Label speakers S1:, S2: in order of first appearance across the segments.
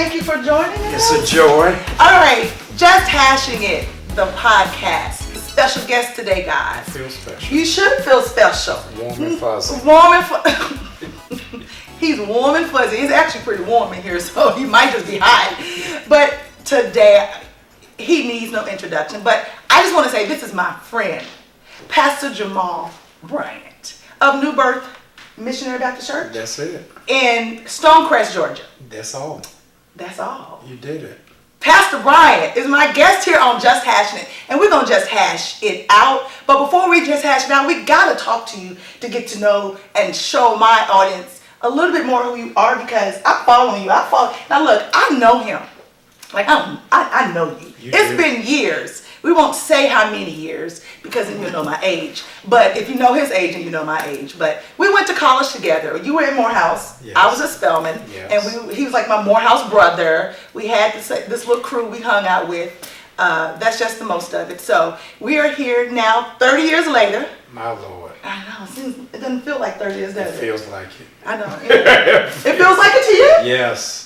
S1: Thank you for joining us.
S2: It's a joy.
S1: All right, Just Hashing It, the podcast. Special guest today, guys.
S2: Feel special.
S1: You should feel special.
S2: Warm and fuzzy.
S1: He's warm and fuzzy. He's actually pretty warm in here, so he might just be hot. But today, he needs no introduction. But I just want to say this is my friend, Pastor Jamal Bryant of Birth Missionary Baptist Church.
S2: That's it.
S1: In Stonecrest, Georgia.
S2: That's all.
S1: That's all.
S2: You did it.
S1: Pastor Bryant is my guest here on Just Hashing It, and we're going to just hash it out. But before we just hash it out, we got to talk to you to get to know and show my audience a little bit more who you are, because I'm following you. Now look, I know him. Like, I know you. It's been years. We won't say how many years, because then you'll know my age. But if you know his age, then you know my age. But we went to college together. You were in Morehouse.
S2: Yes.
S1: I was at Spelman.
S2: Yes.
S1: And he was like my Morehouse brother. We had this little crew we hung out with. That's just the most of it. So we are here now, 30 years later.
S2: My Lord.
S1: I know. It doesn't feel like 30 years, does it?
S2: It feels like it.
S1: I know. It feels like it to you?
S2: Yes.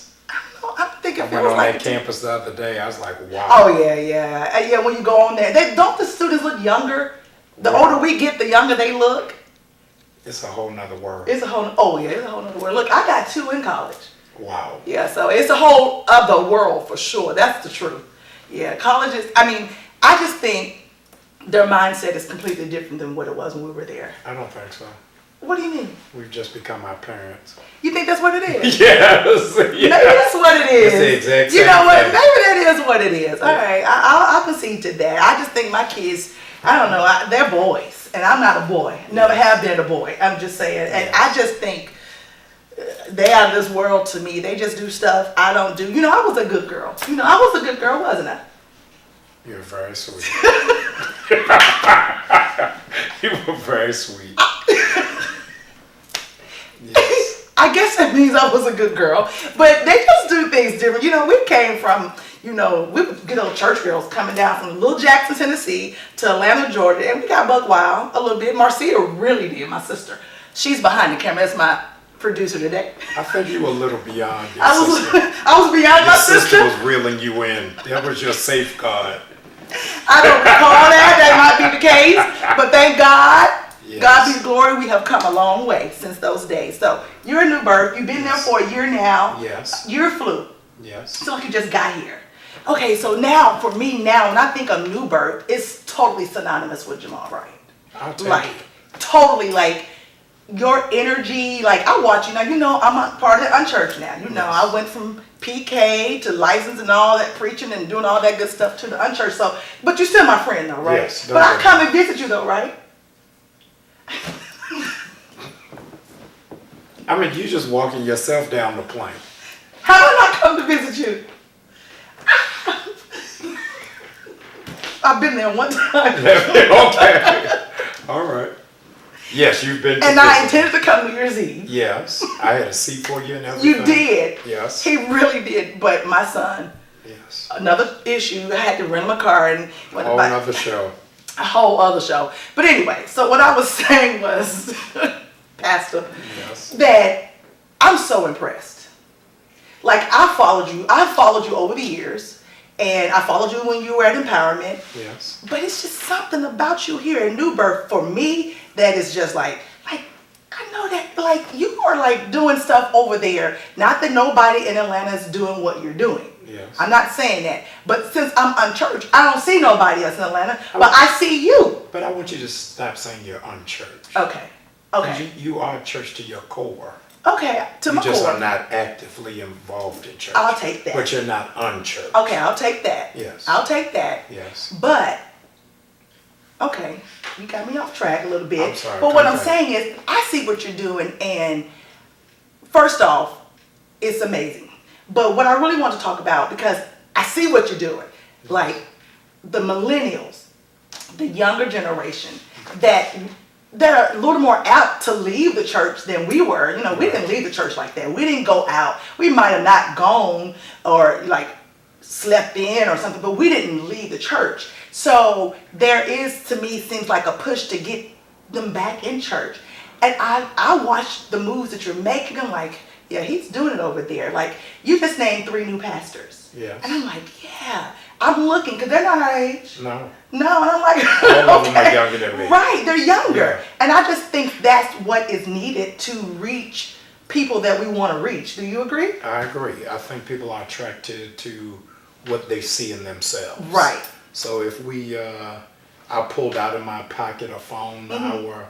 S1: I think it
S2: I
S1: feels
S2: went on
S1: like
S2: that campus the other day. I was like, wow.
S1: Oh, yeah. When you go on there, don't the students look younger? The older we get, the younger they look.
S2: It's a whole nother world.
S1: It's a whole nother world. Look, I got 2 in college.
S2: Wow.
S1: Yeah, so it's a whole other world for sure. That's the truth. Yeah, college is, I just think their mindset is completely different than what it was when we were there.
S2: I don't think so.
S1: What do you mean?
S2: We've just become our parents.
S1: You think that's what it is?
S2: Yes.
S1: Maybe that's what it is.
S2: It's the exact same
S1: You know what?
S2: thing.
S1: Maybe that is what it is. All right, I'll concede to that. I just think my kids, I don't know, they're boys, and I'm not a boy. Never have been a boy. I'm just saying, and I just think they out of this world to me. They just do stuff I don't do. You know, I was a good girl. I was a good girl, wasn't I?
S2: You're very sweet. You were very sweet. Yes.
S1: I guess that means I was a good girl. But they just do things different. We came from, we were good old church girls coming down from Little Jackson, Tennessee to Atlanta, Georgia. And we got buck wild a little bit. Marcia really did, my sister. She's behind the camera. That's my producer today.
S2: I think you were a little beyond your
S1: I was beyond my sister.
S2: Your sister was reeling you in. That was your safeguard.
S1: I don't recall that. That might be the case. But thank God.
S2: Yes.
S1: God be the glory. We have come a long way since those days. So you're a Birth. You've been there for a year now.
S2: Yes.
S1: You're flu.
S2: Yes.
S1: So like you just got here. Okay, so now for me when I think of Birth, it's totally synonymous with Jamal Bryant.
S2: I'll take it.
S1: Totally, your energy. I watch you now. I'm a part of the unchurched now.
S2: Yes.
S1: I went from PK to license and all that, preaching and doing all that good stuff to the unchurched. So, but you're still my friend though, right?
S2: Yes.
S1: But I come and visit you though, right?
S2: You just walking yourself down the plane.
S1: How did I come to visit you? I've been there one time.
S2: Okay. All right. Yes, you've been.
S1: And I intended to come New Year's Eve.
S2: Yes. I had a seat for you and everything.
S1: You did.
S2: Yes.
S1: He really did. But my son,
S2: Yes.
S1: another issue, I had to rent him a car and
S2: Another show.
S1: a whole other show. But anyway, so what I was saying was, Pastor,
S2: Yes.
S1: that I'm so impressed. I followed you over the years, and I followed you when you were at Empowerment.
S2: Yes.
S1: But it's just something about you here in Birth for me that is just I know that you are doing stuff over there. Not that nobody in Atlanta is doing what you're doing.
S2: Yes.
S1: I'm not saying that. But since I'm unchurched, I don't see nobody else in Atlanta, but I see you.
S2: But I want you to stop saying you're unchurched.
S1: Okay.
S2: You are church to your core.
S1: Okay, to my
S2: You just
S1: core.
S2: are not actively involved in church.
S1: I'll take that.
S2: But you're not unchurched.
S1: Okay, I'll take that.
S2: Yes.
S1: I'll take that.
S2: Yes.
S1: But, okay, you got me off track a little bit.
S2: I'm sorry.
S1: But what I'm saying is, I see what you're doing, and first off, it's amazing. But what I really want to talk about, because I see what you're doing, the millennials, the younger generation, that are a little more apt to leave the church than we were. We didn't leave the church like that. We didn't go out. We might have not gone or slept in or something, but we didn't leave the church. So there is, to me, seems like a push to get them back in church. And I watch the moves that you're making. I'm like, Yeah, he's doing it over there. Like, you just named 3 new pastors.
S2: Yes.
S1: And I'm like, yeah. I'm looking, because they're not our age.
S2: No.
S1: No, and I'm like,
S2: All of them are younger than me.
S1: Right, they're younger.
S2: Yeah.
S1: And I just think that's what is needed to reach people that we want to reach. Do you agree?
S2: I agree. I think people are attracted to what they see in themselves.
S1: Right.
S2: So if I pulled out of my pocket a phone, our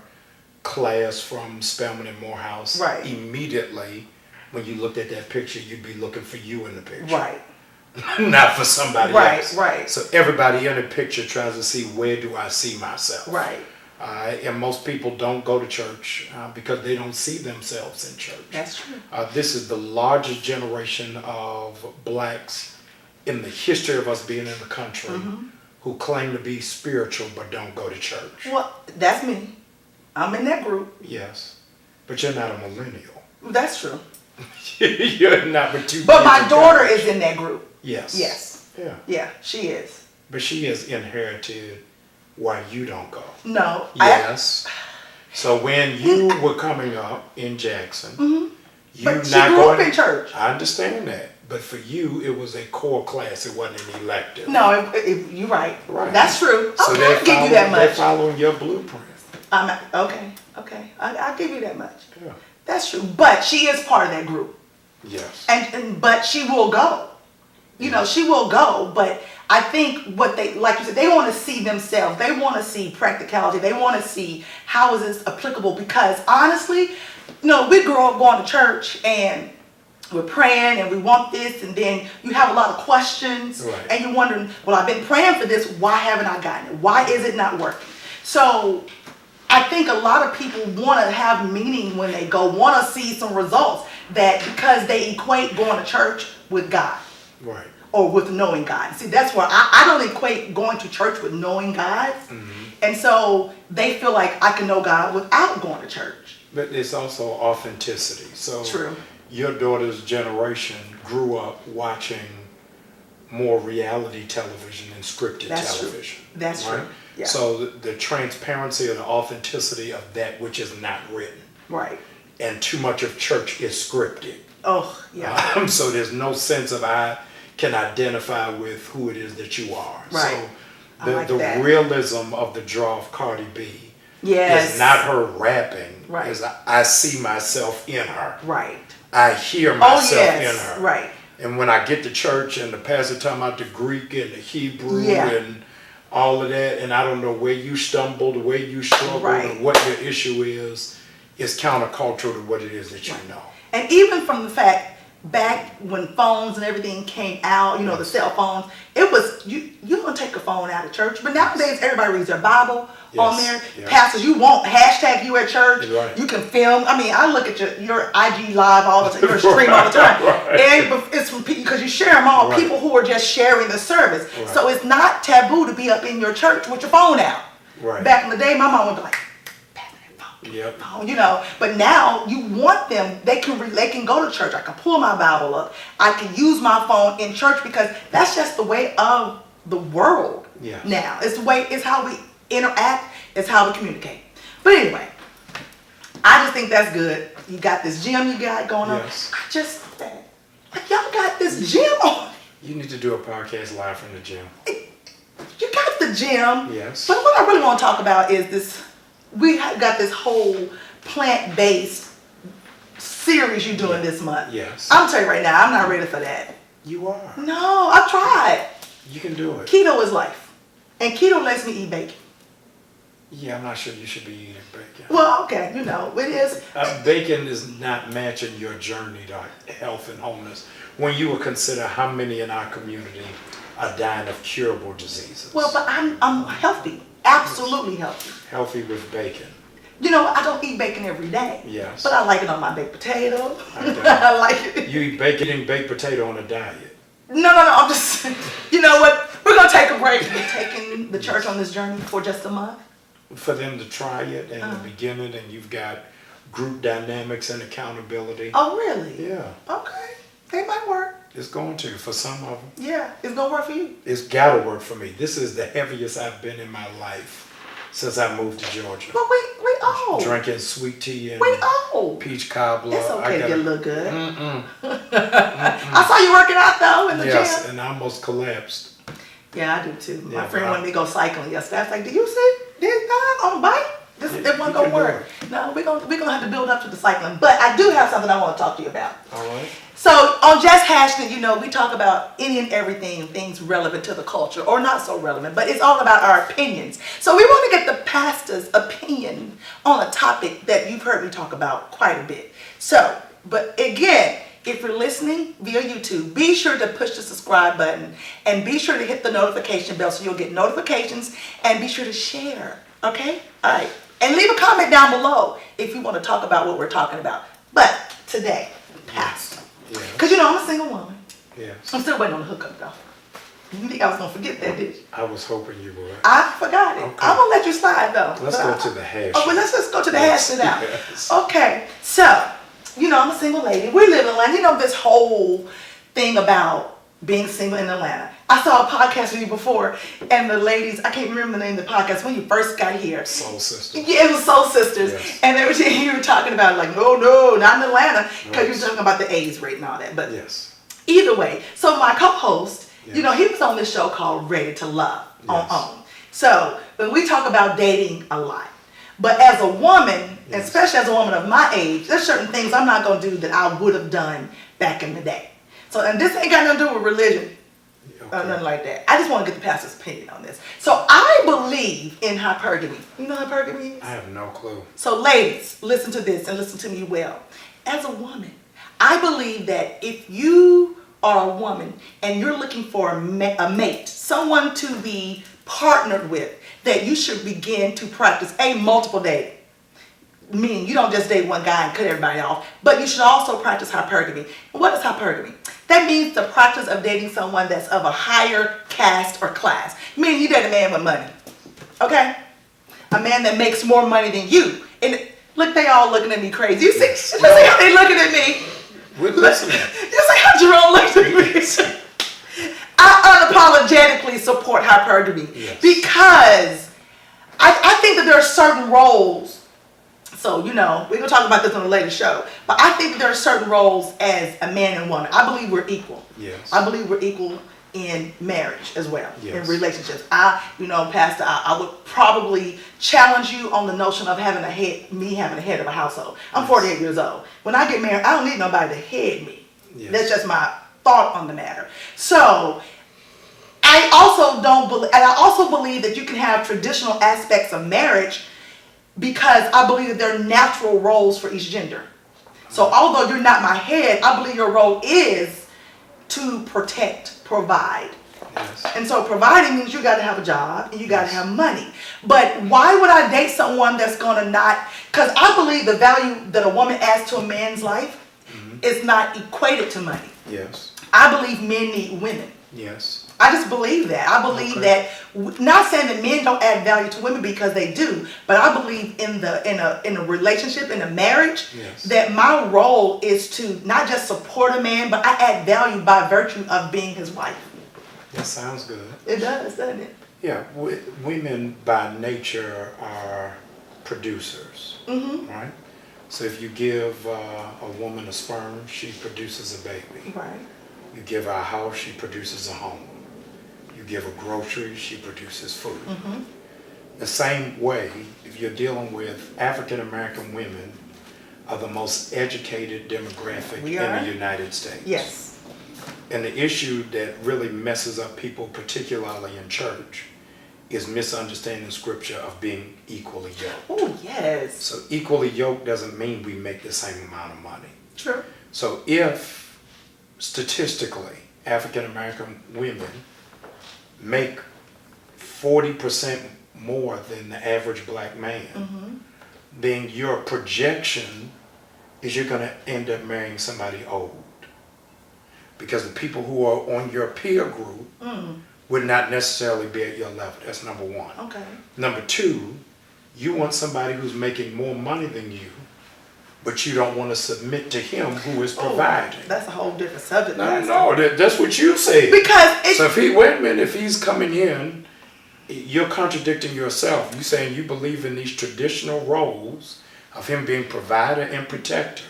S2: class from Spelman and Morehouse,
S1: Right.
S2: immediately when you looked at that picture, you'd be looking for you in the picture.
S1: Right.
S2: Not for somebody else.
S1: Right.
S2: So everybody in the picture tries to see, where do I see myself?
S1: Right.
S2: And most people don't go to church because they don't see themselves in church.
S1: That's true.
S2: This is the largest generation of blacks in the history of us being in the country who claim to be spiritual but don't go to church.
S1: Well, that's me. I'm in that group.
S2: Yes. But you're not a millennial.
S1: That's true.
S2: You're not, but you.
S1: But my daughter is in that group.
S2: Yes.
S1: Yes.
S2: Yeah.
S1: Yeah, she is.
S2: But she has inherited why you don't go.
S1: No.
S2: Yes. So when you were coming up in Jackson, you
S1: But she
S2: not
S1: grew
S2: going
S1: up in church.
S2: I understand that. But for you, it was a core class. It wasn't an elective.
S1: No, you're right.
S2: Right.
S1: That's true.
S2: So
S1: Okay, I'll give you that
S2: they're
S1: much.
S2: following your blueprint.
S1: Okay. I'll give you that much.
S2: Yeah.
S1: That's true. But she is part of that group.
S2: Yes.
S1: But she will go. You know, she will go. But I think what they, like you said, they want to see themselves. They want to see practicality. They want to see how is this applicable. Because honestly, we grew up going to church and we're praying and we want this, and then you have a lot of questions,
S2: Right.
S1: and you're wondering, well, I've been praying for this. Why haven't I gotten it? Why is it not working? So I think a lot of people want to have meaning when they go, want to see some results, that because they equate going to church with God.
S2: Right.
S1: Or with knowing God. See, that's where I don't equate going to church with knowing God. And so they feel like I can know God without going to church.
S2: But it's also authenticity. So
S1: True.
S2: Your daughter's generation grew up watching more reality television than scripted
S1: That's
S2: television.
S1: true. That's
S2: right?
S1: true. Yeah.
S2: So the transparency or the authenticity of that which is not written.
S1: Right.
S2: And too much of church is scripted.
S1: Oh, yeah.
S2: So there's no sense of I can identify with who it is that you are.
S1: Right.
S2: So the
S1: that.
S2: realism of the draw of Cardi B
S1: Yes.
S2: is not her rapping.
S1: Right.
S2: Is I see myself in her.
S1: Right.
S2: I hear myself in
S1: yes.
S2: her.
S1: Right.
S2: And when I get to church and the pastor talking about the Greek and the Hebrew
S1: Yeah.
S2: and all of that, and I don't know where you stumbled, where you struggled,
S1: Right.
S2: or what your issue is countercultural to what it is that you know.
S1: And even from the fact, back when phones and everything came out, the cell phones, it was, you don't take a phone out of church. But nowadays, everybody reads their Bible on
S2: Yes,
S1: there.
S2: yeah.
S1: Pastors, you won't hashtag you at church.
S2: Right.
S1: You can film. I mean, I look at your IG live all the time, your stream all the time.
S2: Right.
S1: And it's from people, because you share them all,
S2: Right.
S1: people who are just sharing the service.
S2: Right.
S1: So it's not taboo to be up in your church with your phone out.
S2: Right.
S1: Back in the day, my mom would be like,
S2: Yep.
S1: but now you want them, they can go to church. I can pull my Bible up. I can use my phone in church, because that's just the way of the world
S2: Yes.
S1: now. It's how we interact, it's how we communicate. But anyway, I just think that's good. You got this gym you got going
S2: Yes.
S1: on. Y'all got this gym on.
S2: You need to do a podcast live from the gym.
S1: You got the gym.
S2: Yes.
S1: But what I really want to talk about is this. We have got this whole plant-based series you're doing this month.
S2: Yes.
S1: I'm telling you right now, I'm not ready for that.
S2: You are.
S1: No, I've tried.
S2: You can do it.
S1: Keto is life. And keto lets me eat bacon.
S2: Yeah, I'm not sure you should be eating bacon.
S1: Well, okay, it is.
S2: Bacon is not matching your journey to health and wholeness when you would consider how many in our community are dying of curable diseases.
S1: Well, but I'm healthy. Absolutely healthy.
S2: Healthy with bacon.
S1: I don't eat bacon every day.
S2: Yes.
S1: But I like it on my baked potato.
S2: Okay.
S1: I like it.
S2: You eat bacon and baked potato on a diet.
S1: No. I'm just, you know what? We're going to take a break. We're taking the church on this journey for just a month.
S2: For them to try it and to begin it, and you've got group dynamics and accountability.
S1: Oh, really?
S2: Yeah.
S1: Okay. They might work.
S2: It's going to, for some of them.
S1: Yeah. It's going to work for you.
S2: It's got to work for me. This is the heaviest I've been in my life since I moved to Georgia.
S1: But we old.
S2: Drinking sweet tea and
S1: We Oh,
S2: peach cobbler.
S1: it's okay to
S2: I
S1: get a little good.
S2: Mm-mm.
S1: I saw you working out though in the
S2: Yes,
S1: gym.
S2: and I almost collapsed.
S1: Yeah, I do too. My
S2: Yeah,
S1: friend
S2: but
S1: wanted me to go cycling yesterday. I was like, "Do you see this dog on a bike? This
S2: Yeah,
S1: it wasn't
S2: you
S1: gonna
S2: can do
S1: work." No, we're gonna have to build up to the cycling. But I do have something I want to talk to you about.
S2: All right.
S1: So on Just Hashtag, we talk about any and everything, things relevant to the culture or not so relevant, but it's all about our opinions. So we want to get the pastor's opinion on a topic that you've heard me talk about quite a bit. So, but again, if you're listening via YouTube, be sure to push the subscribe button and be sure to hit the notification bell so you'll get notifications, and be sure to share, okay? All right. And leave a comment down below if you want to talk about what we're talking about. But today, pastor.
S2: Yeah.
S1: Because I'm a single woman.
S2: Yes.
S1: I'm still waiting on the hookup though. You didn't think I was going to forget that, did you?
S2: I was hoping you would.
S1: I forgot it.
S2: Okay.
S1: I'm going to let you slide though.
S2: Let's go to the hash.
S1: Oh, well, let's just go to the hash it out.
S2: Yes.
S1: Okay, so, I'm a single lady. We live in Atlanta. This whole thing about being single in Atlanta. I saw a podcast with you before, and the ladies, I can't remember the name of the podcast, when you first got here.
S2: Soul Sisters.
S1: Yeah, it was Soul Sisters.
S2: Yes.
S1: And everything you were talking about, like, no, not in Atlanta, because you
S2: Right.
S1: were talking about the AIDS rate and all that. But
S2: Yes.
S1: either way, so my co-host,
S2: Yes.
S1: he was on this show called Ready to Love on
S2: Yes.
S1: OWN. So, but we talk about dating a lot. But as a woman,
S2: Yes.
S1: especially as a woman of my age, there's certain things I'm not going to do that I would have done back in the day. So, and this ain't got nothing to do with religion or
S2: Okay.
S1: nothing like that. I just want to get the pastor's opinion on this. So I believe in hypergamy. You know what hypergamy is?
S2: I have no clue.
S1: So ladies, listen to this and listen to me well. As a woman, I believe that if you are a woman and you're looking for a mate, someone to be partnered with, that you should begin to practice multiple dating. Meaning you don't just date one guy and cut everybody off, but you should also practice hypergamy. What is hypergamy? That means the practice of dating someone that's of a higher caste or class. Meaning you date a man with money, okay? A man that makes more money than you. And look, they all looking at me crazy. You see,
S2: Yes.
S1: you see how they looking at me?
S2: We're listening.
S1: You see how Jerome looks at me? I unapologetically support hypergamy
S2: Yes.
S1: because I think that there are certain roles. So, we're going to talk about this on a later show. But I think that there are certain roles as a man and woman. I believe we're equal.
S2: Yes.
S1: I believe we're equal in marriage as well,
S2: Yes.
S1: in relationships. Pastor, I would probably challenge you on the notion of having having a head of a household. I'm 48 years old. When I get married, I don't need nobody to head me.
S2: Yes.
S1: That's just my thought on the matter. So, I also believe that you can have traditional aspects of marriage, because I believe that there are natural roles for each gender. So although you're not my head, I believe your role is to protect, provide.
S2: Yes.
S1: And so providing means you got to have a job and you got to
S2: Yes.
S1: have money. But why would I date someone that's going to not, because I believe the value that a woman adds to a man's life is not equated to money.
S2: Yes.
S1: I believe men need women.
S2: Yes.
S1: I just believe that. I believe
S2: Okay.
S1: that, not saying that men don't add value to women, because they do, but I believe in a relationship, in a marriage,
S2: Yes.
S1: that my role is to not just support a man, but I add value by virtue of being his wife.
S2: That sounds good.
S1: It does, doesn't it?
S2: Yeah, women by nature are producers, right? So if you give a woman a sperm, she produces a baby.
S1: Right.
S2: You give her a house, she produces a home. You give her groceries, she produces food. The same way, if you're dealing with African American women, are the most educated demographic
S1: We
S2: in
S1: are.
S2: the United States.
S1: Yes.
S2: And the issue that really messes up people, particularly in church, is misunderstanding scripture of being equally yoked.
S1: Oh, yes.
S2: So equally yoked doesn't mean we make the same amount of money.
S1: True.
S2: So if statistically African American women make 40% more than the average black man, then your projection is you're going to end up marrying somebody old. Because the people who are on your peer group would not necessarily be at your level. That's number one.
S1: Okay.
S2: Number two, you want somebody who's making more money than you, but you don't want to submit to him who is providing.
S1: That's a whole different subject.
S2: No, that's what you say.
S1: Because it's,
S2: So if he's coming in, you're contradicting yourself. You're saying you believe in these traditional roles, of him being provider and protector.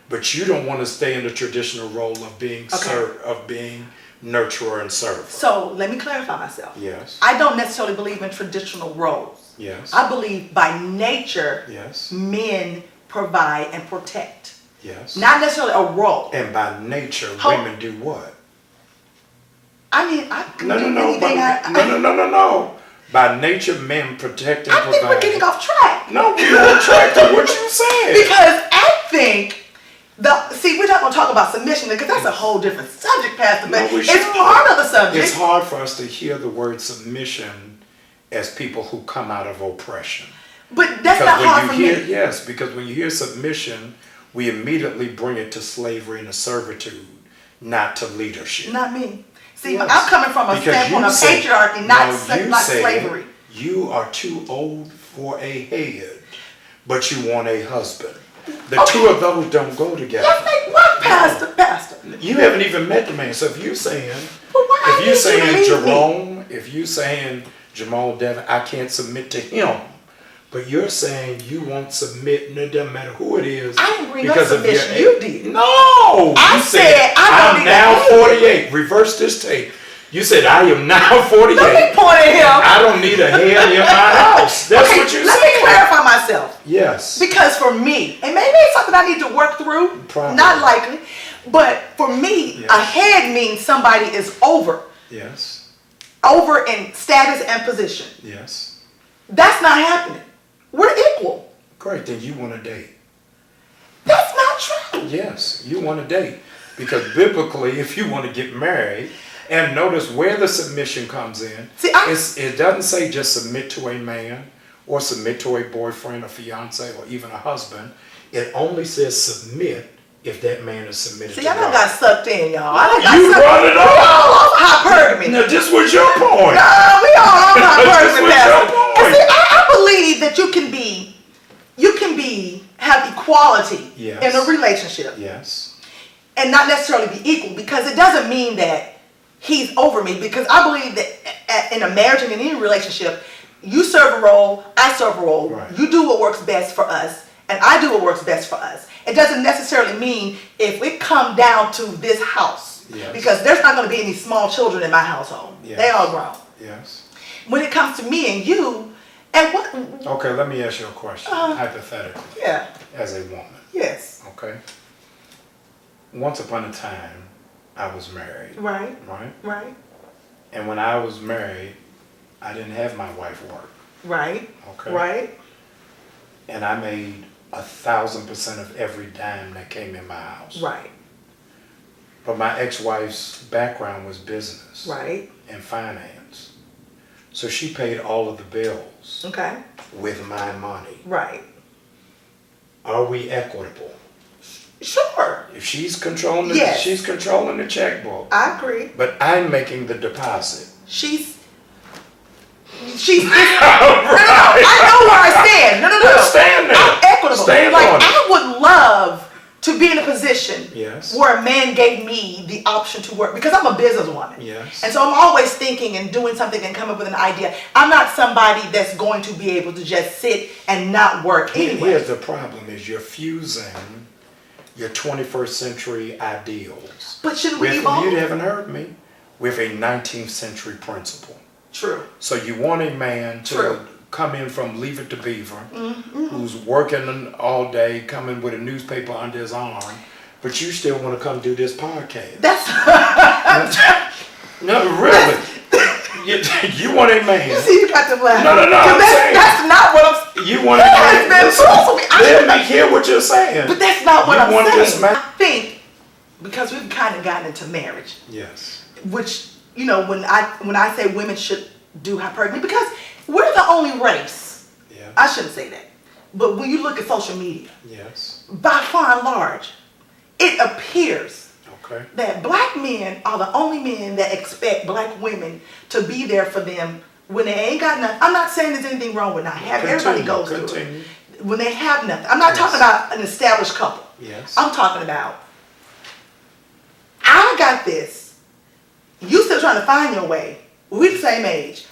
S2: But you don't want to stay in the traditional role of being being nurturer and server.
S1: So let me clarify myself.
S2: Yes.
S1: I don't necessarily believe in traditional roles.
S2: Yes.
S1: I believe by nature,
S2: Yes.
S1: men provide and protect.
S2: Yes.
S1: Not necessarily a role.
S2: And by nature, women do what?
S1: I mean, I can do anything.
S2: No. By nature, men protect and
S1: I
S2: provide.
S1: think we're getting off track.
S2: No, we're on track to what you said.
S1: Because I think we're not gonna talk about submission because that's a whole different subject, Pastor. But it's part of the subject.
S2: It's hard for us to hear the word submission as people who come out of oppression.
S1: But that's not hard for me.
S2: Yes, because when you hear submission, we immediately bring it to slavery and to servitude, not to leadership.
S1: Not me. See,
S2: Yes.
S1: I'm coming from a standpoint of patriarchy, not slavery.
S2: You are too old for a head, but you want a husband. The two of those don't go together.
S1: What, Pastor?
S2: You haven't even met the man. So if you're saying, Jerome, if you're saying Jamal Devin, I can't submit to him. But you're saying you won't submit, and it doesn't matter who it is.
S1: I didn't bring up submission. You did.
S2: No!
S1: I said
S2: I'm now 48. Reverse this tape. You said I am now 48.
S1: Don't be pointing at him.
S2: I don't need a head in my house. That's what you said.
S1: Let me clarify myself.
S2: Yes.
S1: Because for me, and maybe it's something I need to work through.
S2: Probably.
S1: Not likely. But for me,
S2: Yes.
S1: a head means somebody is over.
S2: Yes.
S1: Over in status and position.
S2: Yes.
S1: That's not happening. We're equal.
S2: Great, then you want to date.
S1: That's not true.
S2: Yes, you want to date. Because biblically, if you want to get married, and notice where the submission comes in, it doesn't say just submit to a man or submit to a boyfriend, a fiance, or even a husband. It only says submit if that man is submitted to God.
S1: See, I got sucked in, y'all.
S2: You brought it up.
S1: We all over hypergamy.
S2: Now, this was your point.
S1: No, we all over hypergamy,
S2: This was your
S1: Pastor.
S2: point.
S1: And see, I believe that you can have equality
S2: Yes.
S1: in a relationship.
S2: Yes.
S1: And not necessarily be equal, because it doesn't mean that he's over me, because I believe that in a marriage and in any relationship, you serve a role, I serve a role.
S2: Right.
S1: You do what works best for us, and I do what works best for us. It doesn't necessarily mean if it come down to this house,
S2: Yes.
S1: because there's not going to be any small children in my household.
S2: Yes.
S1: They all grown.
S2: Yes.
S1: When it comes to me and you, and what?
S2: Okay, let me ask you a question, hypothetically,
S1: Yeah.
S2: as a woman.
S1: Yes.
S2: Okay. Once upon a time, I was married.
S1: Right.
S2: Right?
S1: Right.
S2: And when I was married, I didn't have my wife work.
S1: Right.
S2: Okay.
S1: Right.
S2: And I made 1,000% of every dime that came in my house.
S1: Right.
S2: But my ex-wife's background was business.
S1: Right.
S2: And finance. So she paid all of the bills
S1: Okay.
S2: with my money.
S1: Right.
S2: Are we equitable?
S1: Sure.
S2: If she's controlling
S1: Yes.
S2: she's controlling the checkbook.
S1: I agree.
S2: But I'm making the deposit.
S1: She's I know where I stand. No.
S2: Stand there.
S1: I'm equitable.
S2: Stand
S1: like
S2: on it.
S1: I would love to be in a position
S2: Yes.
S1: where a man gave me the option to work, because I'm a businesswoman.
S2: Yes.
S1: And so I'm always thinking and doing something and come up with an idea. I'm not somebody that's going to be able to just sit and not work anyway.
S2: Here's the problem: is you're fusing your 21st century ideals.
S1: But shouldn't we
S2: with,
S1: evolve?
S2: you haven't heard me, with a 19th century principle.
S1: True.
S2: So you want a man to
S1: True.
S2: come in from Leave It to Beaver, who's working all day, coming with a newspaper under his arm, but you still want to come do this podcast.
S1: That's
S2: No, really. You want a man.
S1: You see, you got to laugh.
S2: No, I'm saying.
S1: That's not what I'm saying.
S2: You want a
S1: That
S2: man.
S1: has been true for me.
S2: Let me hear what you're saying.
S1: But that's not what
S2: You
S1: I'm
S2: want
S1: saying.
S2: this man?
S1: I think because we've kind of gotten into marriage,
S2: Yes.
S1: which, you know, when I say women should do hypergamy, because we're the only race.
S2: Yeah.
S1: I shouldn't say that. But when you look at social media,
S2: Yes.
S1: by far and large, it appears
S2: Okay.
S1: that black men are the only men that expect black women to be there for them when they ain't got nothing. I'm not saying there's anything wrong with not having. Everybody goes through it. When they have nothing. I'm not talking about an established couple.
S2: Yes.
S1: I'm talking about, I got this. You still trying to find your way. We're the same age.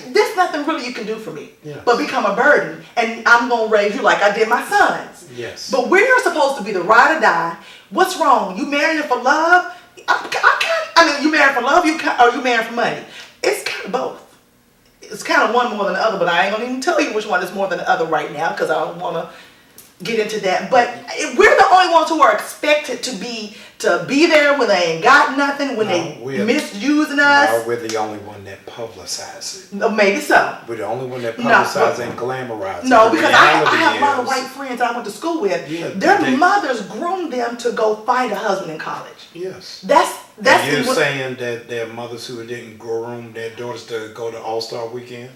S1: there's nothing really you can do for me,
S2: Yes.
S1: but become a burden, and I'm gonna raise you like I did my sons.
S2: Yes.
S1: But we're supposed to be the ride or die. What's wrong? You marrying for love? I mean, you married for love, or you married for money? It's kind of both. It's kind of one more than the other, but I ain't gonna even tell you which one is more than the other right now because I don't want to get into that. But we're the only ones who are expected to be there when they ain't got nothing, when they misusing us.
S2: No, we're the only one that publicize it.
S1: No, maybe so.
S2: We're the only one that publicize and glamorize it.
S1: No,
S2: The
S1: because I
S2: reality
S1: have a lot of
S2: is-
S1: white friends I went to school with.
S2: Yeah,
S1: Their mothers groomed them to go find a husband in college.
S2: Yes.
S1: That's
S2: And you're saying that there are mothers who didn't groom their daughters to go to All-Star Weekend?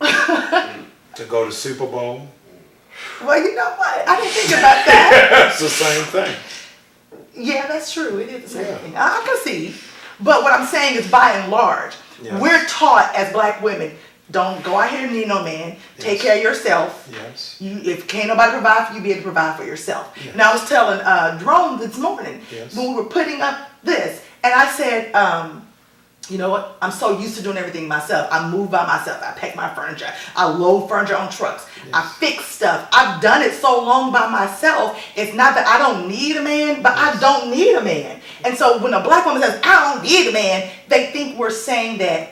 S2: To go to Super Bowl?
S1: Well, you know what? I didn't think about that.
S2: It's the same thing.
S1: Yeah, that's true. It is the same
S2: Yeah.
S1: thing. I can see. But what I'm saying is, by and large,
S2: Yes.
S1: we're taught as black women, don't go out here and need no man. Take
S2: Yes.
S1: care of yourself.
S2: Yes.
S1: If can't nobody provide for you, be able to provide for yourself.
S2: Yes.
S1: Now I was telling Drone this morning
S2: Yes.
S1: when we were putting up this, and I said, you know what? I'm so used to doing everything myself. I move by myself. I pack my furniture. I load furniture on trucks.
S2: Yes.
S1: I fix stuff. I've done it so long by myself. It's not that I don't need a man, but I don't need a man. And so when a black woman says, I don't need a man, they think we're saying that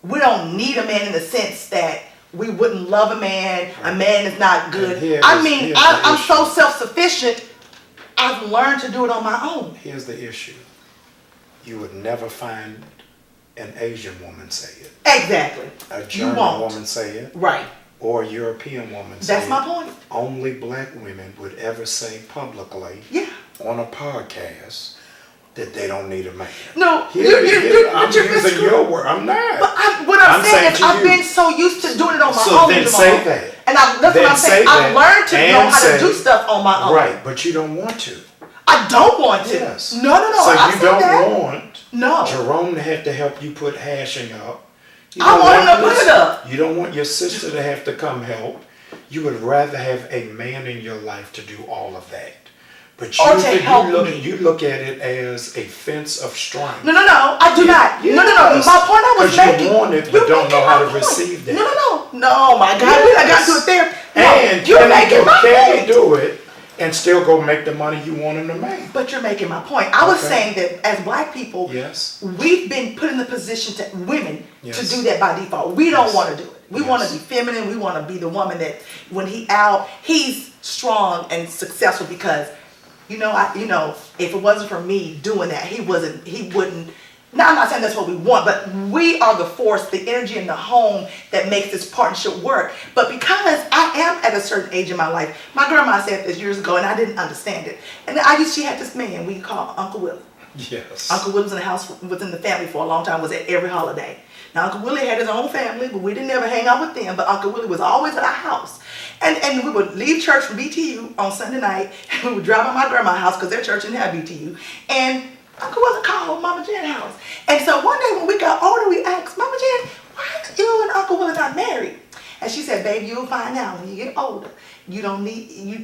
S1: we don't need a man in the sense that we wouldn't love a man is not good.
S2: here's
S1: I mean,
S2: the
S1: I'm so
S2: issue.
S1: self-sufficient, I've learned to do it on my own.
S2: Here's the issue. You would never find an Asian woman say it.
S1: Exactly.
S2: A
S1: You
S2: German
S1: won't.
S2: woman say it.
S1: Right.
S2: Or a European woman say
S1: That's
S2: it.
S1: my point.
S2: Only black women would ever say publicly
S1: Yeah.
S2: on a podcast that they don't need a man.
S1: No,
S2: I'm
S1: you're
S2: using
S1: misconstruing.
S2: your word. I'm not.
S1: But what I'm saying is
S2: to
S1: I've
S2: you.
S1: been so used to doing it on my
S2: So
S1: own.
S2: then
S1: Jamal.
S2: say that.
S1: And that's what
S2: Then
S1: I'm
S2: say
S1: saying. I've
S2: that
S1: learned to know
S2: and
S1: how to
S2: say-
S1: do stuff on my own.
S2: Right, but you don't want to.
S1: I don't want to.
S2: Yes.
S1: No.
S2: So
S1: I
S2: you
S1: said
S2: don't
S1: that.
S2: want
S1: No.
S2: Jerome to have to help you put hashing up. You
S1: I
S2: don't
S1: want him to
S2: your-
S1: put it up.
S2: You don't want your sister to have to come help. You would rather have a man in your life to do all of that. But
S1: Or to help me.
S2: you look at it as a fence of strength.
S1: No, I do not. No.
S2: Yes.
S1: My point I was
S2: 'Cause you
S1: making.
S2: want it, but
S1: you're
S2: don't know
S1: making
S2: how
S1: my
S2: to
S1: point.
S2: receive that.
S1: No. No, my God. I got to do it there. No,
S2: And
S1: you're making my
S2: can
S1: point.
S2: you do it and still go make the money you want him to make?
S1: But you're making my point. I was
S2: Okay.
S1: saying that as black people,
S2: Yes.
S1: we've been put in the position to women to
S2: Yes.
S1: do that by default. We don't
S2: Yes.
S1: want to do it. We
S2: Yes.
S1: want to be feminine. We want to be the woman that when he's strong and successful because, if it wasn't for me doing that, he wouldn't. Now I'm not saying that's what we want, but we are the force, the energy in the home that makes this partnership work. But because I am at a certain age in my life, my grandma said this years ago, and I didn't understand it. And she had this man we call Uncle Willie.
S2: Yes.
S1: Uncle Willie was in the house, was in the family for a long time, was at every holiday. Now Uncle Willie had his own family, but we didn't ever hang out with them. But Uncle Willie was always at our house. And we would leave church from BTU on Sunday night, and we would drive by my grandma's house because their church didn't have BTU. And Uncle wasn't called Mama Jan's house. And so one day when we got older, we asked, Mama Jan, why you and Uncle Willie not married? And she said, baby, you'll find out when you get older.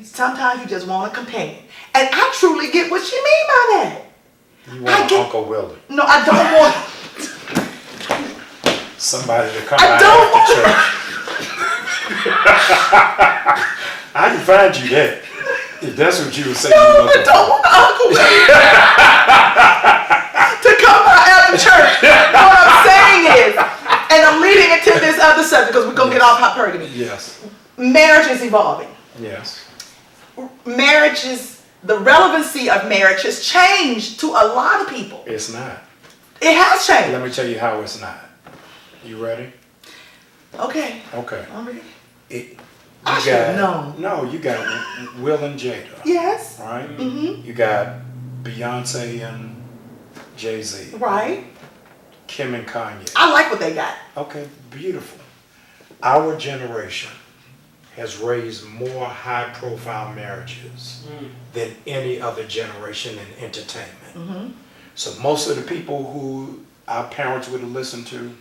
S1: Sometimes you just want a companion. And I truly get what she mean by that.
S2: You want Uncle Willie.
S1: No, I don't want.
S2: Somebody to come
S1: I
S2: out
S1: don't
S2: after church. I can find you that. If that's what you were saying.
S1: No, I don't want Uncle Willie to come out after church. What I'm saying is, and I'm leading into this other subject because we're going to get off hypergamy.
S2: Yes.
S1: Marriage is evolving.
S2: Yes.
S1: The relevancy of marriage has changed to a lot of people.
S2: It's not.
S1: It has changed.
S2: Let me tell you how it's not. You ready?
S1: Okay.
S2: Okay.
S1: I'm ready.
S2: You
S1: should have known.
S2: No, you got Will and Jada.
S1: Yes.
S2: Right?
S1: Mm-hmm.
S2: You got Beyonce and Jay-Z.
S1: Right.
S2: Kim and Kanye.
S1: I like what they got.
S2: Okay, beautiful. Our generation has raised more high-profile marriages than any other generation in entertainment.
S1: Mm-hmm.
S2: So most of the people who our parents would have listened to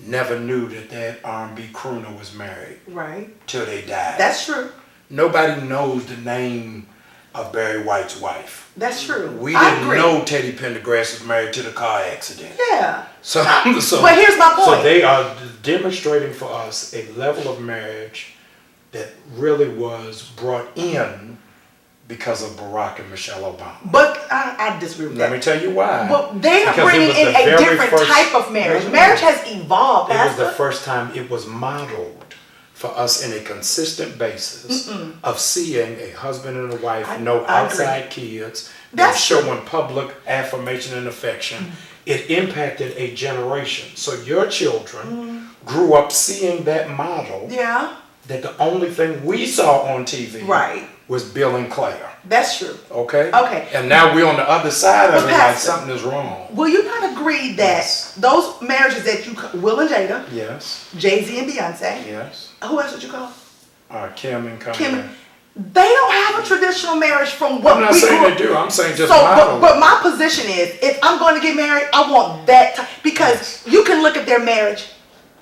S2: never knew that R&B crooner was married
S1: Right.
S2: till they died.
S1: That's true.
S2: Nobody knows the name of Barry White's wife.
S1: That's true.
S2: We
S1: I
S2: didn't
S1: agree.
S2: know Teddy Pendergrass was married to the car accident.
S1: Yeah.
S2: So
S1: But here's my point.
S2: So they are demonstrating for us a level of marriage that really was brought in because of Barack and Michelle Obama.
S1: But I disagree with that.
S2: Let me tell you why.
S1: But they are
S2: Because
S1: bringing
S2: it was
S1: in
S2: the
S1: a
S2: very
S1: different
S2: first-
S1: type of marriage.
S2: No, no,
S1: Marriage
S2: no.
S1: has evolved,
S2: It was
S1: Pastor.
S2: the first time it was modeled for us in a consistent basis of seeing a husband and a wife, no
S1: I agree.
S2: outside kids,
S1: That's
S2: showing public affirmation and affection. It impacted a generation. So your children grew up seeing that model,
S1: Yeah.
S2: that the only thing we saw on TV
S1: Right.
S2: was Bill and Claire.
S1: That's true.
S2: Okay?
S1: Okay.
S2: And now we're on the other side of
S1: But
S2: it, like
S1: Pastor,
S2: something is wrong.
S1: Will you not agree that
S2: Yes.
S1: those marriages that you, Will and Jada,
S2: Yes.
S1: Jay-Z and Beyonce,
S2: Yes.
S1: who else would you call?
S2: Kim and Kanye.
S1: Kim, they don't have a traditional marriage from what
S2: I'm not
S1: we
S2: saying
S1: grew
S2: they
S1: up.
S2: do. I'm saying just
S1: So,
S2: model.
S1: but my position is, if I'm going to get married, I want that type, because you can look at their marriage.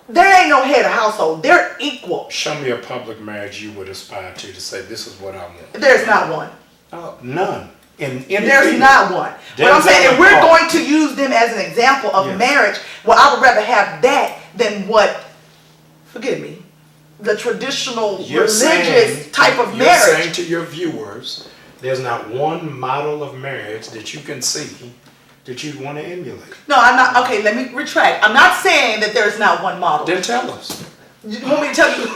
S1: There ain't no head of household. They're equal.
S2: Show me a public marriage you would aspire to say this is what I want.
S1: There's not one.
S2: None. In
S1: There's
S2: field.
S1: not one. But I'm
S2: Denzel
S1: saying, if
S2: and
S1: we're
S2: Paul.
S1: going to use them as an example of
S2: Yes.
S1: marriage, well, I would rather have that than what, forgive me, the traditional religious type of
S2: You're
S1: marriage.
S2: saying to your viewers, there's not one model of marriage that you can see that you'd want to emulate.
S1: No, I'm not. Okay, let me retract. I'm not saying that there's not one model.
S2: Then tell us.
S1: You want me to tell you?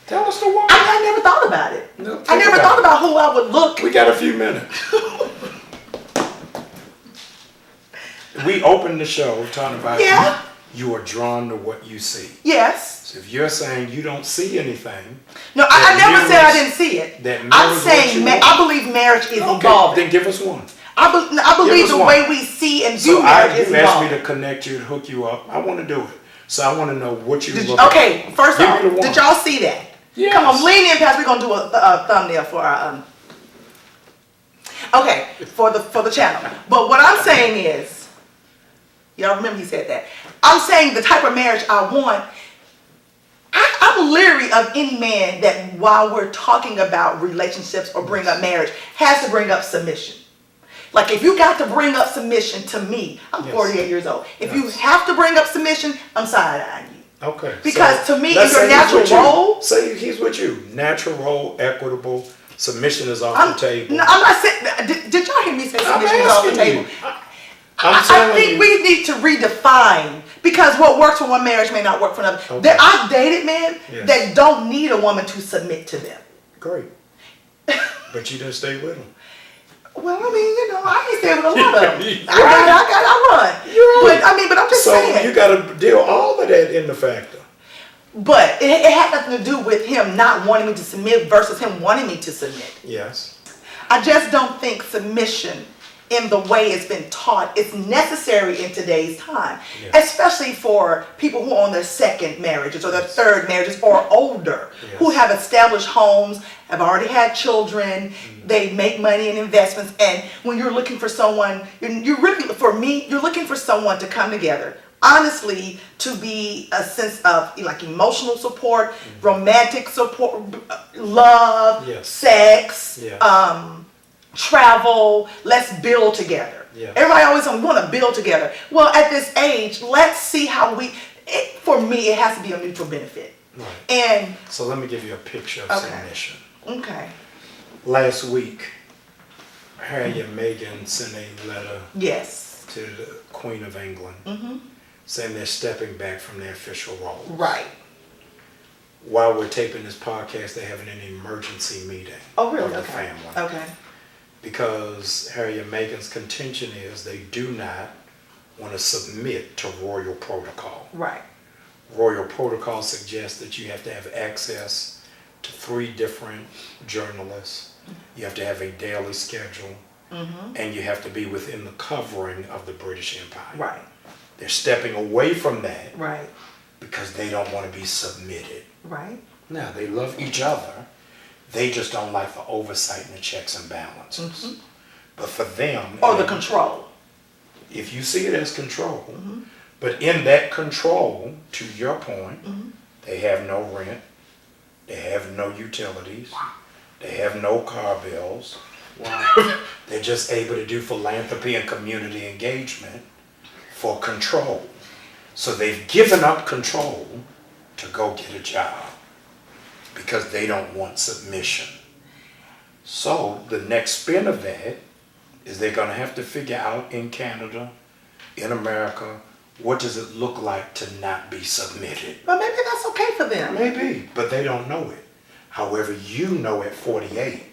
S2: Tell us the one.
S1: I never thought about it.
S2: No,
S1: I
S2: think
S1: never
S2: about
S1: thought
S2: it.
S1: about who I would look.
S2: We got a few minutes. We opened the show talking about
S1: Yeah.
S2: you are drawn to what you see.
S1: Yes.
S2: So if you're saying you don't see anything,
S1: No, I
S2: That
S1: never said I
S2: mirrors-
S1: didn't see it.
S2: that
S1: I'm
S2: mirrors what
S1: saying
S2: you want.
S1: I believe marriage is
S2: okay,
S1: evolving.
S2: then give us one.
S1: I believe
S2: us
S1: the
S2: one.
S1: way we see and view
S2: So
S1: marriage is
S2: you asked me
S1: evolving.
S2: to connect you, to hook you up. I want to do it. So I want to know what you
S1: Did-
S2: look at.
S1: okay, first
S2: Give me
S1: off,
S2: the one.
S1: did y'all see that?
S2: Yes.
S1: Come on, lean in, Pastor. We're gonna do a thumbnail for our Okay, for the channel. But what I'm saying is, y'all remember he said that. I'm saying the type of marriage I want. I'm leery of any man that, while we're talking about relationships or bring up marriage, has to bring up submission. Like, if you got to bring up submission to me, I'm
S2: Yes.
S1: 48 years old. If you
S2: Yes.
S1: have to bring up submission, I'm side-eyeing you.
S2: Okay.
S1: Because to me,
S2: let's
S1: in your
S2: say he's
S1: natural
S2: with you.
S1: role-
S2: Say he's with you. Natural role, equitable, submission is off the table.
S1: No, I'm not saying. Did y'all hear me say
S2: I'm
S1: submission is off the
S2: asking
S1: table?
S2: you.
S1: I
S2: telling
S1: think
S2: you.
S1: we need to redefine, because what works for one marriage may not work for another.
S2: Okay.
S1: I've dated men
S2: Yes.
S1: that don't need a woman to submit to them.
S2: Great. But you didn't stay with him.
S1: Well, I mean, I can stay with a lot of them.
S2: You're
S1: I run.
S2: You're right.
S1: But I'm just
S2: So
S1: saying.
S2: you got to deal all of that in the factor.
S1: But it had nothing to do with him not wanting me to submit versus him wanting me to submit.
S2: Yes.
S1: I just don't think submission, in the way it's been taught, is necessary in today's time,
S2: Yes.
S1: especially for people who are on their second marriages or their third marriages or older, who
S2: Yes.
S1: have established homes, have already had children, they make money in investments, and when you're looking for someone, you're really, for me, you're looking for someone to come together, honestly, to be a sense of like emotional support, romantic support, love,
S2: Yes.
S1: sex,
S2: Yes.
S1: travel, let's build together.
S2: Yeah.
S1: Everybody always want to build together. Well, at this age, let's see how for me, it has to be a mutual benefit.
S2: Right.
S1: And,
S2: So let me give you a picture of
S1: Okay.
S2: submission.
S1: okay,
S2: Last week, Harry and Meghan sent a letter
S1: yes,
S2: to the Queen of England saying they're stepping back from their official role.
S1: right.
S2: While we're taping this podcast, they're having an emergency meeting
S1: Oh, really?
S2: of the
S1: Okay.
S2: family.
S1: Okay.
S2: Because Harry and Meghan's contention is they do not want to submit to royal protocol.
S1: Right.
S2: Royal protocol suggests that you have to have access to 3 different journalists. You have to have a daily schedule. And you have to be within the covering of the British Empire.
S1: Right.
S2: They're stepping away from that
S1: Right.
S2: because they don't want to be submitted.
S1: Right.
S2: Now, they love each other. They just don't like the oversight and the checks and balances. But for them...
S1: Or the control.
S2: If you see it as control, but in that control, to your point, they have no rent, they have no utilities, They have no car bills. Wow. They're just able to do philanthropy and community engagement for control. So they've given up control to go get a job because they don't want submission. So the next spin of that is they're going to have to figure out in Canada, in America, what does it look like to not be submitted?
S1: But maybe that's okay for them.
S2: Maybe, but they don't know it. However, you know at 48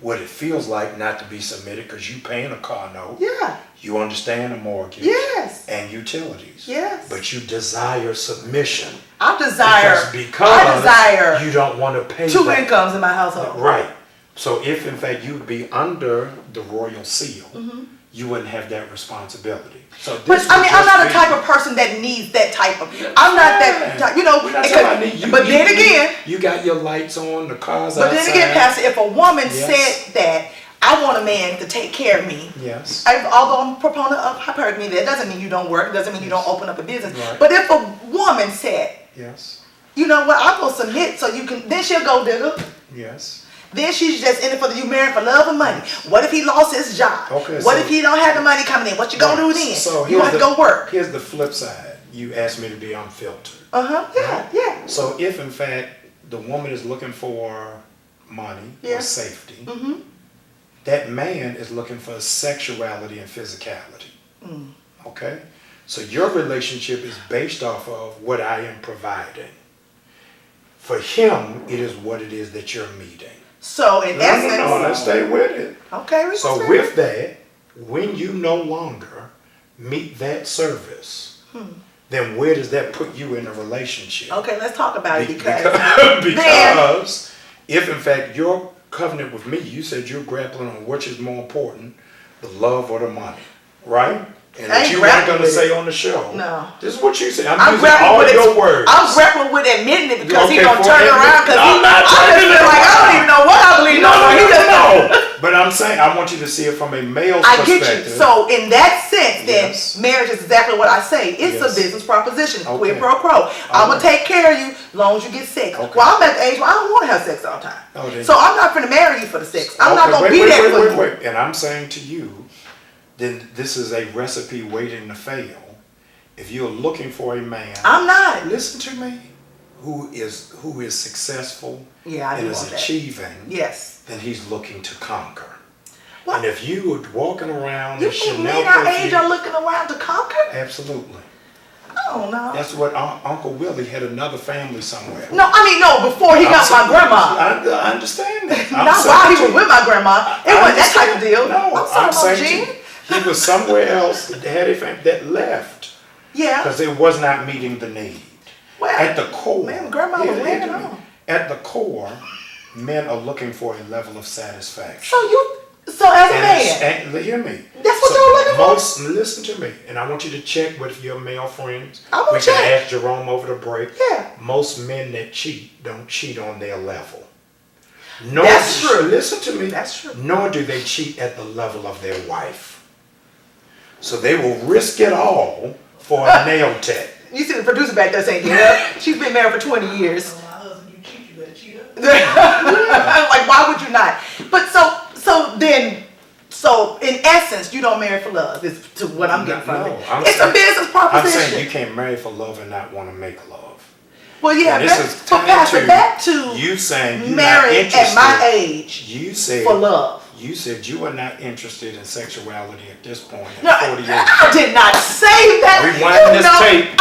S2: what it feels like not to be submitted because you paying a car note.
S1: Yeah.
S2: You understand a mortgage.
S1: Yes.
S2: And utilities.
S1: Yes.
S2: But you desire submission.
S1: I desire
S2: you don't want to pay
S1: two
S2: that.
S1: incomes in my household.
S2: Right. So if in fact you'd be under the royal seal, you wouldn't have that responsibility. So this
S1: But I mean, I'm not a
S2: be-
S1: type of person that needs that type of. I'm not that type, you know.
S2: We're not talking about need.
S1: But then again,
S2: you got your lights on, the cars
S1: but
S2: outside.
S1: then again, Pastor, if a woman
S2: Yes.
S1: said that I want a man to take care of me,
S2: Yes.
S1: although I'm a proponent of hypergamy, that doesn't mean you don't work. It doesn't mean you don't open up a business.
S2: Right.
S1: But if a woman said,
S2: Yes.
S1: you know what, I'm gonna submit so you can, then she'll go digger.
S2: Yes.
S1: Then she's just in it for you married for love and money. What if he lost his job?
S2: Okay,
S1: what
S2: so-
S1: if he don't have the money coming in? What you gonna do then?
S2: So
S1: you have to go work.
S2: Here's the flip side. You asked me to be unfiltered.
S1: Yeah, yeah.
S2: So if in fact the woman is looking for money
S1: Yeah.
S2: or safety, that man is looking for sexuality and physicality. Okay? So your relationship is based off of what I am providing. For him, it is what it is that you're meeting.
S1: So in essence,
S2: No, let's stay with it.
S1: okay. We
S2: So
S1: can
S2: with that, when you no longer meet that service, then where does that put you in a relationship?
S1: okay, let's talk about it because
S2: because if in fact your covenant with me, you said you're grappling on which is more important, the love or the money, right? And
S1: I
S2: that
S1: ain't
S2: you weren't
S1: grappling
S2: going to
S1: with
S2: say
S1: it.
S2: on the show.
S1: No.
S2: This is what you said. I'm using
S1: grappling
S2: all
S1: with
S2: your words.
S1: I'm grappling with admitting it because
S2: Okay,
S1: he gonna
S2: for
S1: turn it
S2: admit-
S1: around because
S2: I'm not
S1: I just
S2: turning
S1: feel
S2: it
S1: like I don't
S2: around.
S1: even know what I believe no more. He just
S2: No. But I'm saying I want you to see it from a male's
S1: I
S2: perspective.
S1: get you. So in that sense, then
S2: Yes.
S1: marriage is exactly what I say. It's
S2: Yes.
S1: a business proposition.
S2: Okay.
S1: Quid pro quo. I'm gonna take care of you as long as you get sex.
S2: Okay.
S1: Well, I'm at the age where I don't want to have sex all the time.
S2: Oh, then-
S1: So I'm not gonna marry you for the sex. I'm not
S2: Okay,
S1: gonna be there for you.
S2: wait. And I'm saying to you, then this is a recipe waiting to fail. If you're looking for a man,
S1: I'm not.
S2: listen to me, who is successful
S1: Yeah, I
S2: and
S1: do
S2: is
S1: want that.
S2: achieving,
S1: Yes.
S2: then he's looking to conquer.
S1: What?
S2: And if you were walking around
S1: You
S2: in
S1: think
S2: Chanel
S1: men our age
S2: perfume,
S1: are looking around to conquer?
S2: absolutely.
S1: I don't know.
S2: That's what Uncle Willie had another family somewhere.
S1: No, I mean no. Before he got my grandma.
S2: I understand that. I'm
S1: Not
S2: saying
S1: while he
S2: to
S1: was
S2: you-
S1: with my grandma. It
S2: I
S1: wasn't that type of deal.
S2: No,
S1: I'm sorry,
S2: I'm saying
S1: Mama
S2: to you,
S1: Jean.
S2: he was somewhere else that had a family that left
S1: Yeah.
S2: because it was not meeting the need.
S1: Well,
S2: At the core,
S1: man, grandma was laying it on.
S2: At the core, men are looking for a level of satisfaction.
S1: So as a man,
S2: And hear me.
S1: That's what you're looking for?
S2: Most, listen to me, and I want you to check with your male friends.
S1: I'm gonna
S2: We can
S1: check.
S2: ask Jerome over the break.
S1: Yeah.
S2: Most men that cheat don't cheat on their level. Nor
S1: That's
S2: do-
S1: true.
S2: Listen to me.
S1: That's true.
S2: Nor do they cheat at the level of their wife. So they will risk it all for a nail tech.
S1: you see the producer back there saying, yeah, she's been married for 20 years.
S3: My husband, you cheat, you better cheat up.
S1: Like, why would you not? But so in essence, you don't marry for love, is to what I'm getting from
S2: No,
S1: it.
S2: I'm
S1: It's
S2: saying-
S1: a business
S2: I'm
S1: proposition.
S2: saying you can't marry for love and not want to make love.
S1: Well, yeah,
S2: And this is
S1: but
S2: tied
S1: Pastor,
S2: to
S1: back to
S2: you saying you're not
S1: married at
S2: interested.
S1: my age
S2: You said
S1: for love.
S2: You said you were not interested in sexuality at this point
S1: No,
S2: at 48.
S1: I did not say that.
S2: Rewind
S1: You
S2: this
S1: know,
S2: tape.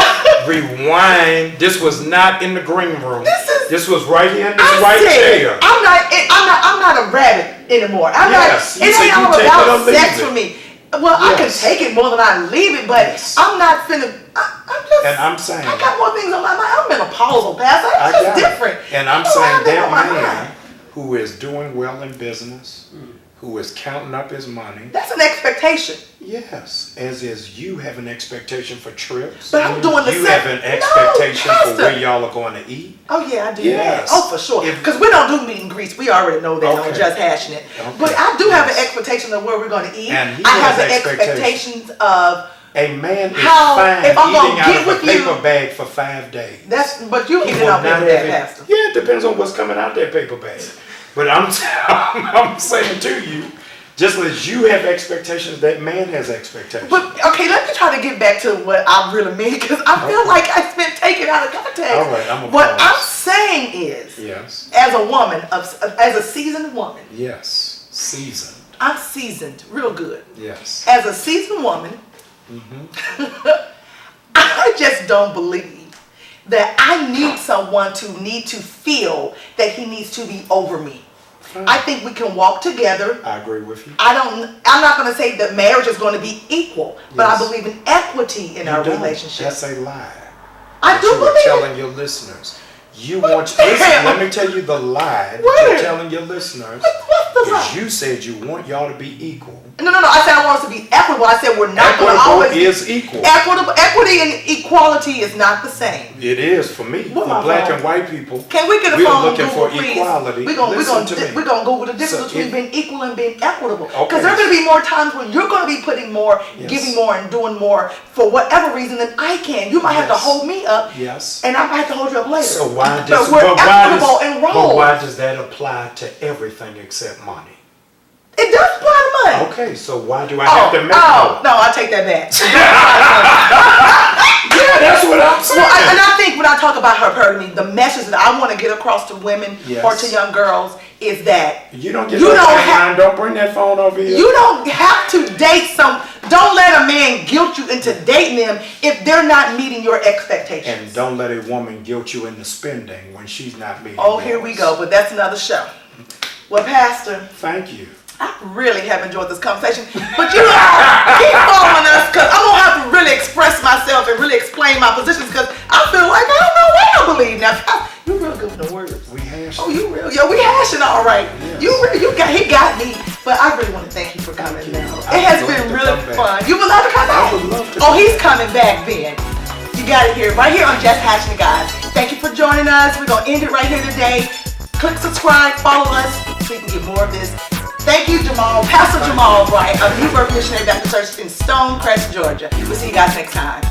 S2: Rewind. This was not in the green room. This was right here in this
S1: I
S2: white
S1: said,
S2: chair.
S1: I'm not a rabbit anymore.
S2: Yes, you
S1: it
S2: said
S1: ain't
S2: you
S1: all
S2: take it
S1: about
S2: or leave
S1: sex
S2: it.
S1: for me. Well, I can
S2: Yes.
S1: take it more than I leave it, but
S2: Yes.
S1: I'm not finna. I'm just.
S2: And I'm saying-
S1: I got more things on my mind. I'm menopausal, Pastor.
S2: I
S1: It's just
S2: got it.
S1: different.
S2: And I'm
S1: I don't have
S2: saying
S1: on my
S2: that man
S1: mind.
S2: who is doing well in business, who is counting up his money,
S1: That's an expectation.
S2: yes, as is you have an expectation for trips.
S1: But I'm doing the
S2: You
S1: same.
S2: have an expectation
S1: No,
S2: for
S1: Pastor.
S2: where y'all are going to eat.
S1: Oh yeah, I do
S2: Yes.
S1: that. Oh, for sure.
S2: If-
S1: Because we don't do meat and grease. We already know that on
S2: Okay.
S1: Just Hashing It.
S2: Okay.
S1: But I do have an
S2: Yes.
S1: expectation of where we're going to eat.
S2: And he
S1: I have
S2: has
S1: the
S2: expectations.
S1: expectations of
S2: A man is
S1: How-
S2: fine
S1: if I'm gonna
S2: eating out
S1: get
S2: of a
S1: with you-
S2: paper bag for 5 days.
S1: that's. But you
S2: He
S1: can
S2: will
S1: get out there
S2: not
S1: with that,
S2: have it-
S1: Pastor.
S2: Yeah, it depends on what's coming out that paper bag. But I'm saying to you, just as you have expectations, that man has expectations.
S1: But okay, let me try to get back to what I really mean, because I feel like I've been taken out of context.
S2: All right, I'm
S1: What I'm
S2: pause.
S1: saying is,
S2: Yes.
S1: as a woman, as a seasoned woman,
S2: Yes. Seasoned.
S1: I'm seasoned real good.
S2: Yes.
S1: As a seasoned woman, I just don't believe that I need someone to feel that he needs to be over me. I think we can walk together.
S2: I agree with you.
S1: I'm not going to say that marriage is going to be equal, but
S2: Yes.
S1: I believe in equity in our
S2: You don't.
S1: relationship.
S2: That's a lie.
S1: I
S2: that
S1: do
S2: you were
S1: believe it.
S2: telling your listeners. You want listen, let me tell you the lie that
S1: What?
S2: you're telling your listeners.
S1: What's the
S2: Is
S1: lie?
S2: you said you want y'all to be equal.
S1: No. I said I want us to be equitable. I said we're not going to
S2: Equitable
S1: always be
S2: is equal.
S1: equitable. Equity and equality is not the same.
S2: It is for me.
S1: What
S2: For
S1: my
S2: black
S1: phone?
S2: and white people.
S1: Can we get a
S2: We're
S1: phone
S2: looking
S1: Google,
S2: for
S1: please?
S2: equality.
S1: We're gonna Google the difference
S2: So
S1: between
S2: if-
S1: being equal and being equitable.
S2: Okay.
S1: Because there's gonna be more times when you're gonna be putting more,
S2: Yes.
S1: giving more, and doing more for whatever reason than I can. You might have to
S2: Yes.
S1: hold me up,
S2: Yes.
S1: and I might have to hold you up later.
S2: So why
S1: But
S2: does
S1: we're
S2: but why
S1: equitable
S2: does,
S1: in
S2: but
S1: roles.
S2: why does that apply to everything except money?
S1: It does apply to money.
S2: Okay, so why do I have to make more?
S1: No, I take that back.
S2: Yeah, that's what I'm saying.
S1: Well, and I think when I talk about hypergamy, the message that I want to get across to women
S2: Yes.
S1: or to young girls is that
S2: you don't get
S1: you
S2: that
S1: don't
S2: line. Don't bring that phone over here.
S1: you don't have to date don't let a man guilt you into dating them if they're not meeting your expectations.
S2: And don't let a woman guilt you into spending when she's not meeting
S1: Oh,
S2: yours.
S1: here we go, but that's another show. Well, Pastor,
S2: Thank you.
S1: I really have enjoyed this conversation, but you know, keep following us because I'm gonna have to really express myself and really explain my positions because I feel like I don't know what I believe now. You're real good with the words.
S2: We hashed.
S1: Oh, you real? Yo, we hashing all right.
S2: Yes.
S1: He got me. But I really want to thank you for coming
S2: Thank you.
S1: now.
S2: I
S1: It has
S2: would love
S1: been
S2: to
S1: really
S2: come back.
S1: fun. You would love to come back?
S2: I would love to
S1: Oh,
S2: come
S1: he's coming back then. You got it here, right here on Just Hashing the Guys. Thank you for joining us. We're going to end it right here today. Click subscribe, follow us so you can get more of this. Thank you, Pastor Jamal Bryant of Birth Missionary Baptist Church in Stonecrest, Georgia. We'll see you guys next time.